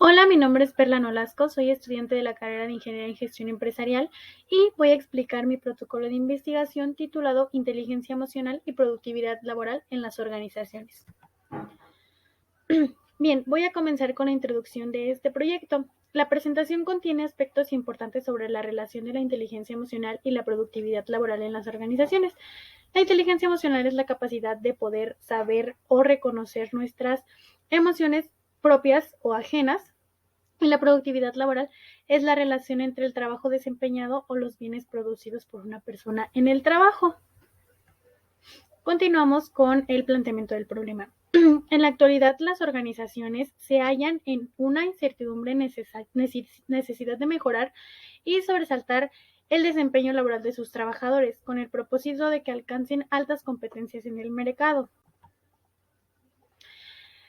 Hola, mi nombre es Perla Nolasco, soy estudiante de la carrera de Ingeniería en Gestión Empresarial y voy a explicar mi protocolo de investigación titulado Inteligencia Emocional y Productividad Laboral en las Organizaciones. Bien, voy a comenzar con la introducción de este proyecto. La presentación contiene aspectos importantes sobre la relación de la inteligencia emocional y la productividad laboral en las organizaciones. La inteligencia emocional es la capacidad de poder saber o reconocer nuestras emociones propias o ajenas, y la productividad laboral es la relación entre el trabajo desempeñado o los bienes producidos por una persona en el trabajo. Continuamos con el planteamiento del problema. En la actualidad, las organizaciones se hallan en una incertidumbre necesidad de mejorar y sobresaltar el desempeño laboral de sus trabajadores, con el propósito de que alcancen altas competencias en el mercado.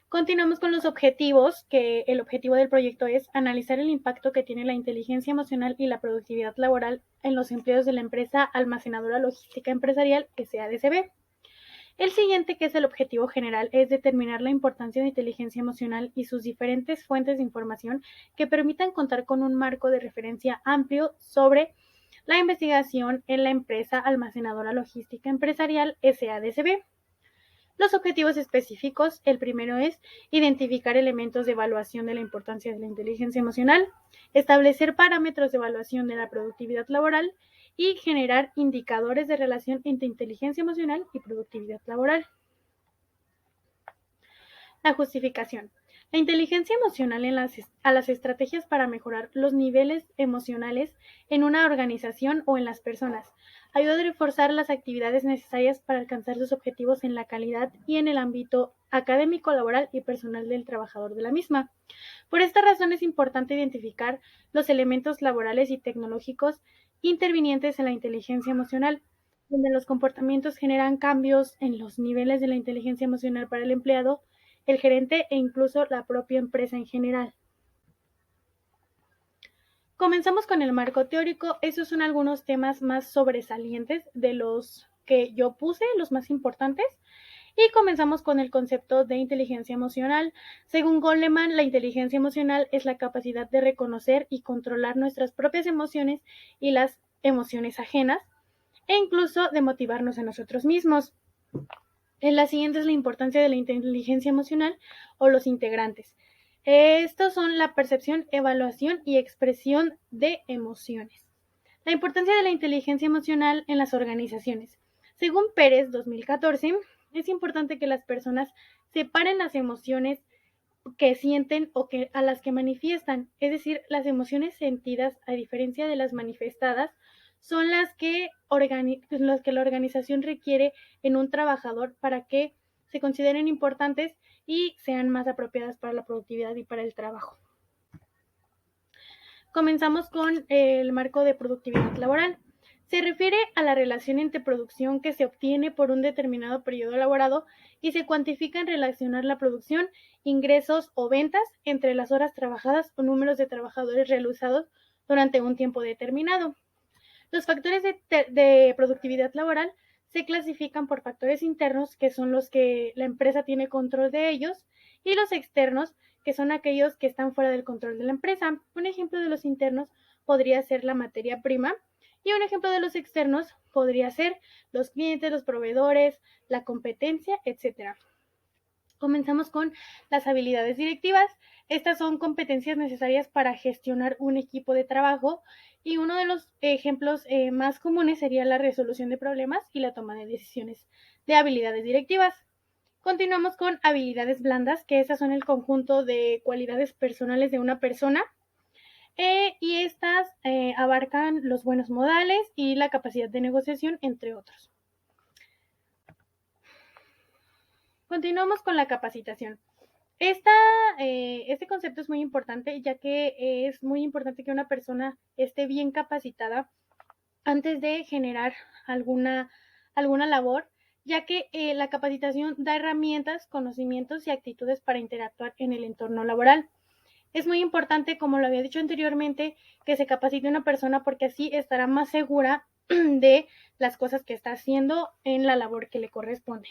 Continuamos con los objetivos, que el objetivo del proyecto es analizar el impacto que tiene la inteligencia emocional y la productividad laboral en los empleados de la empresa almacenadora logística empresarial SADCB. El siguiente, que es el objetivo general, es determinar la importancia de inteligencia emocional y sus diferentes fuentes de información que permitan contar con un marco de referencia amplio sobre la investigación en la empresa almacenadora logística empresarial SADCB. Los objetivos específicos, el primero es identificar elementos de evaluación de la importancia de la inteligencia emocional, establecer parámetros de evaluación de la productividad laboral y generar indicadores de relación entre inteligencia emocional y productividad laboral. La justificación. La inteligencia emocional a las estrategias para mejorar los niveles emocionales en una organización o en las personas. Ayuda a reforzar las actividades necesarias para alcanzar sus objetivos en la calidad y en el ámbito académico, laboral y personal del trabajador de la misma. Por esta razón es importante identificar los elementos laborales y tecnológicos intervinientes en la inteligencia emocional, donde los comportamientos generan cambios en los niveles de la inteligencia emocional para el empleado, el gerente e incluso la propia empresa en general. Comenzamos con el marco teórico. Esos son algunos temas más sobresalientes de los que yo puse, los más importantes. Y comenzamos con el concepto de inteligencia emocional. Según Goleman, la inteligencia emocional es la capacidad de reconocer y controlar nuestras propias emociones y las emociones ajenas, e incluso de motivarnos a nosotros mismos. En la siguiente es la importancia de la inteligencia emocional o los integrantes. Estos son la percepción, evaluación y expresión de emociones. La importancia de la inteligencia emocional en las organizaciones. Según Pérez 2014, es importante que las personas separen las emociones que sienten o que a las que manifiestan, es decir, las emociones sentidas, a diferencia de las manifestadas, son las que la organización requiere en un trabajador para que se consideren importantes y sean más apropiadas para la productividad y para el trabajo. Comenzamos con el marco de productividad laboral. Se refiere a la relación entre producción que se obtiene por un determinado periodo laborado y se cuantifica en relacionar la producción, ingresos o ventas entre las horas trabajadas o números de trabajadores realizados durante un tiempo determinado. Los factores de productividad laboral se clasifican por factores internos, que son los que la empresa tiene control de ellos, y los externos, que son aquellos que están fuera del control de la empresa. Un ejemplo de los internos podría ser la materia prima, y un ejemplo de los externos podría ser los clientes, los proveedores, la competencia, etc. Comenzamos con las habilidades directivas. Estas son competencias necesarias para gestionar un equipo de trabajo, y uno de los ejemplos más comunes sería la resolución de problemas y la toma de decisiones de habilidades directivas. Continuamos con habilidades blandas, que esas son el conjunto de cualidades personales de una persona, y estas abarcan los buenos modales y la capacidad de negociación, entre otros. Continuamos con la capacitación. Este concepto es muy importante, ya que es muy importante que una persona esté bien capacitada antes de generar alguna labor, ya que la capacitación da herramientas, conocimientos y actitudes para interactuar en el entorno laboral. Es muy importante, como lo había dicho anteriormente, que se capacite una persona, porque así estará más segura de las cosas que está haciendo en la labor que le corresponde.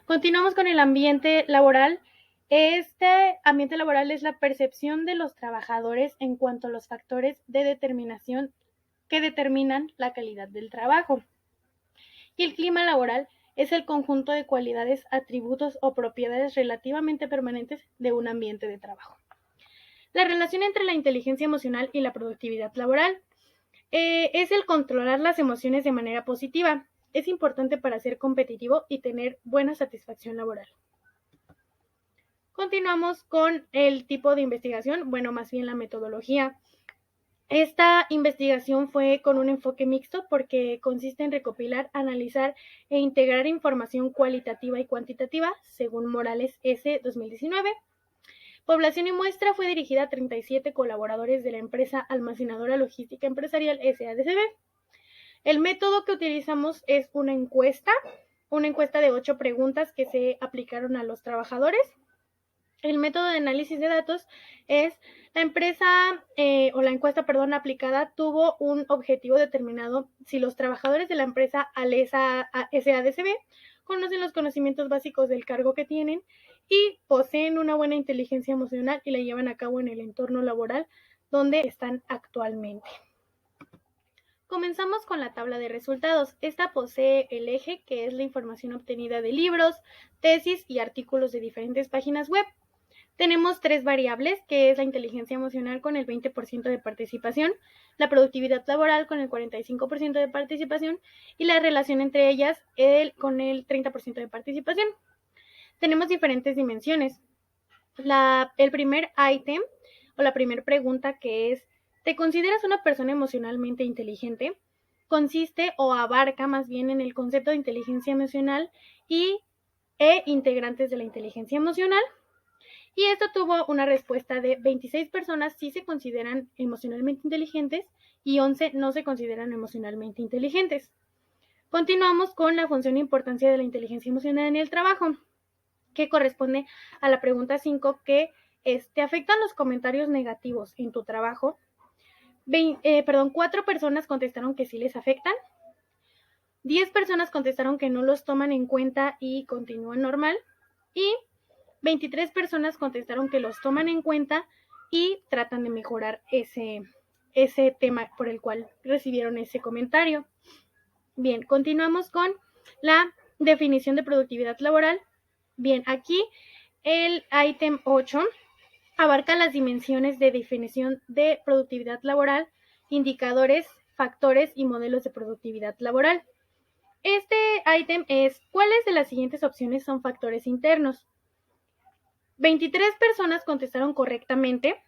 Continuamos con el ambiente laboral. Este ambiente laboral es la percepción de los trabajadores en cuanto a los factores de determinación que determinan la calidad del trabajo. Y el clima laboral es el conjunto de cualidades, atributos o propiedades relativamente permanentes de un ambiente de trabajo. La relación entre la inteligencia emocional y la productividad laboral es el controlar las emociones de manera positiva. Es importante para ser competitivo y tener buena satisfacción laboral. Continuamos con el tipo de investigación, bueno, más bien la metodología. Esta investigación fue con un enfoque mixto porque consiste en recopilar, analizar e integrar información cualitativa y cuantitativa, según Morales S. 2019. Población y muestra fue dirigida a 37 colaboradores de la empresa almacenadora logística empresarial SADCB. El método que utilizamos es una encuesta de 8 preguntas que se aplicaron a los trabajadores. El método de análisis de datos es la encuesta aplicada tuvo un objetivo determinado si los trabajadores de la empresa SADCB conocen los conocimientos básicos del cargo que tienen y poseen una buena inteligencia emocional y la llevan a cabo en el entorno laboral donde están actualmente. Comenzamos con la tabla de resultados. Esta posee el eje, que es la información obtenida de libros, tesis y artículos de diferentes páginas web. Tenemos 3 variables, que es la inteligencia emocional con el 20% de participación, la productividad laboral con el 45% de participación y la relación entre ellas con el 30% de participación. Tenemos diferentes dimensiones. El primer ítem o la primera pregunta, que es ¿te consideras una persona emocionalmente inteligente? Consiste o abarca más bien en el concepto de inteligencia emocional e integrantes de la inteligencia emocional. Y esto tuvo una respuesta de 26 personas sí se consideran emocionalmente inteligentes y 11 no se consideran emocionalmente inteligentes. Continuamos con la función e importancia de la inteligencia emocional en el trabajo, que corresponde a la pregunta 5, que es, ¿te afectan los comentarios negativos en tu trabajo? 4 personas contestaron que sí les afectan. 10 personas contestaron que no los toman en cuenta y continúan normal. Y 23 personas contestaron que los toman en cuenta y tratan de mejorar ese tema por el cual recibieron ese comentario. Bien, continuamos con la definición de productividad laboral. Bien, aquí el ítem 8 abarca las dimensiones de definición de productividad laboral, indicadores, factores y modelos de productividad laboral. Este ítem es, ¿cuáles de las siguientes opciones son factores internos? 23 personas contestaron correctamente,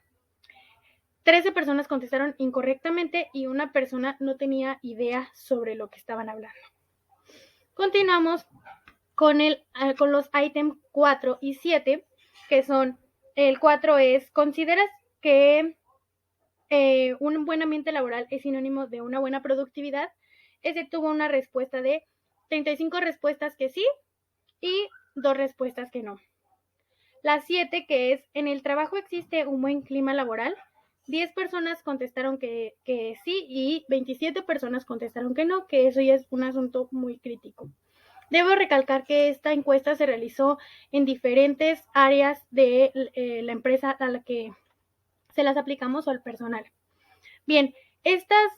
13 personas contestaron incorrectamente y una persona no tenía idea sobre lo que estaban hablando. Continuamos con los ítems 4 y 7, que son, el 4 es, ¿consideras que un buen ambiente laboral es sinónimo de una buena productividad? Ese tuvo una respuesta de 35 respuestas que sí y 2 respuestas que no. La 7, que es, ¿en el trabajo existe un buen clima laboral? 10 personas contestaron que sí y 27 personas contestaron que no, que eso ya es un asunto muy crítico. Debo recalcar que esta encuesta se realizó en diferentes áreas de la empresa a la que se las aplicamos o al personal. Bien, estas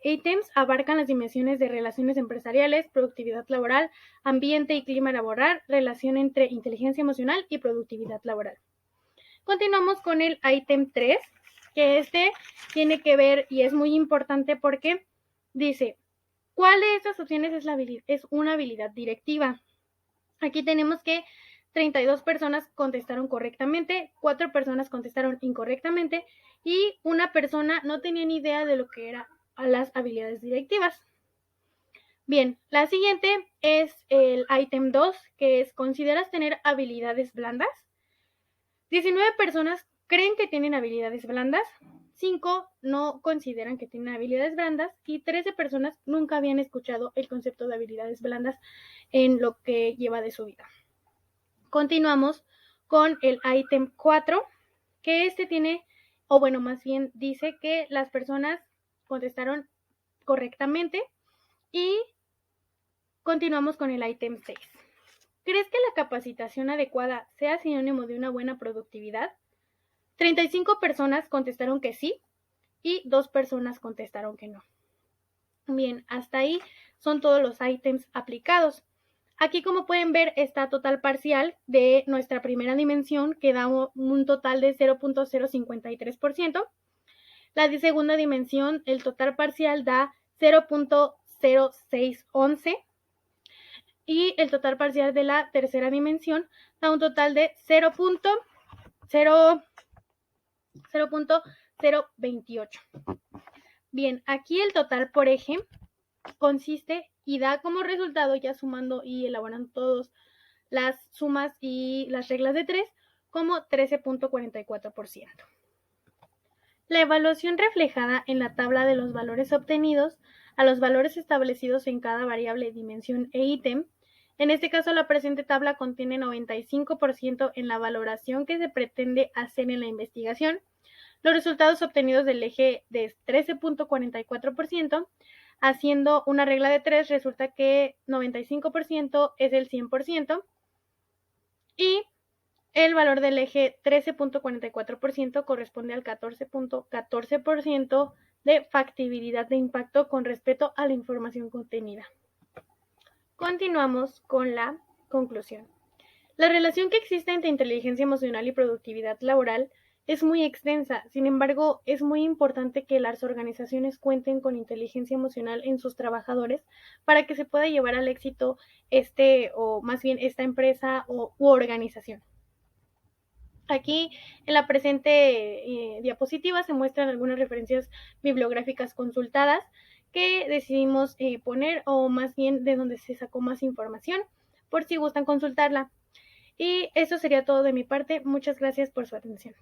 ítems abarcan las dimensiones de relaciones empresariales, productividad laboral, ambiente y clima laboral, relación entre inteligencia emocional y productividad laboral. Continuamos con el ítem 3, que este tiene que ver y es muy importante porque dice, ¿cuál de estas opciones es una habilidad directiva? Aquí tenemos que 32 personas contestaron correctamente, 4 personas contestaron incorrectamente y una persona no tenía ni idea de lo que eran las habilidades directivas. Bien, la siguiente es el ítem 2, que es, ¿consideras tener habilidades blandas? 19 personas creen que tienen habilidades blandas, 5 no consideran que tienen habilidades blandas y 13 personas nunca habían escuchado el concepto de habilidades blandas en lo que lleva de su vida. Continuamos con el ítem 4, que este tiene, o bueno, más bien dice que las personas contestaron correctamente y continuamos con el ítem 6. ¿Crees que la capacitación adecuada sea sinónimo de una buena productividad? 35 personas contestaron que sí y 2 personas contestaron que no. Bien, hasta ahí son todos los ítems aplicados. Aquí, como pueden ver, está total parcial de nuestra primera dimensión, que da un total de 0.053%. La segunda dimensión, el total parcial da 0.0611. Y el total parcial de la tercera dimensión da un total de 0.028. Bien, aquí el total por eje consiste y da como resultado, ya sumando y elaborando todas las sumas y las reglas de 3, como 13.44%. La evaluación reflejada en la tabla de los valores obtenidos a los valores establecidos en cada variable, dimensión e ítem. En este caso, la presente tabla contiene 95% en la valoración que se pretende hacer en la investigación. Los resultados obtenidos del eje de 13.44%, haciendo una regla de 3, resulta que 95% es el 100%, y el valor del eje 13.44% corresponde al 14.14% de factibilidad de impacto con respecto a la información contenida. Continuamos con la conclusión. La relación que existe entre inteligencia emocional y productividad laboral es muy extensa. Sin embargo, es muy importante que las organizaciones cuenten con inteligencia emocional en sus trabajadores para que se pueda llevar al éxito esta empresa u organización. Aquí en la presente diapositiva se muestran algunas referencias bibliográficas consultadas que decidimos poner, o más bien de donde se sacó más información, por si gustan consultarla. Y eso sería todo de mi parte. Muchas gracias por su atención.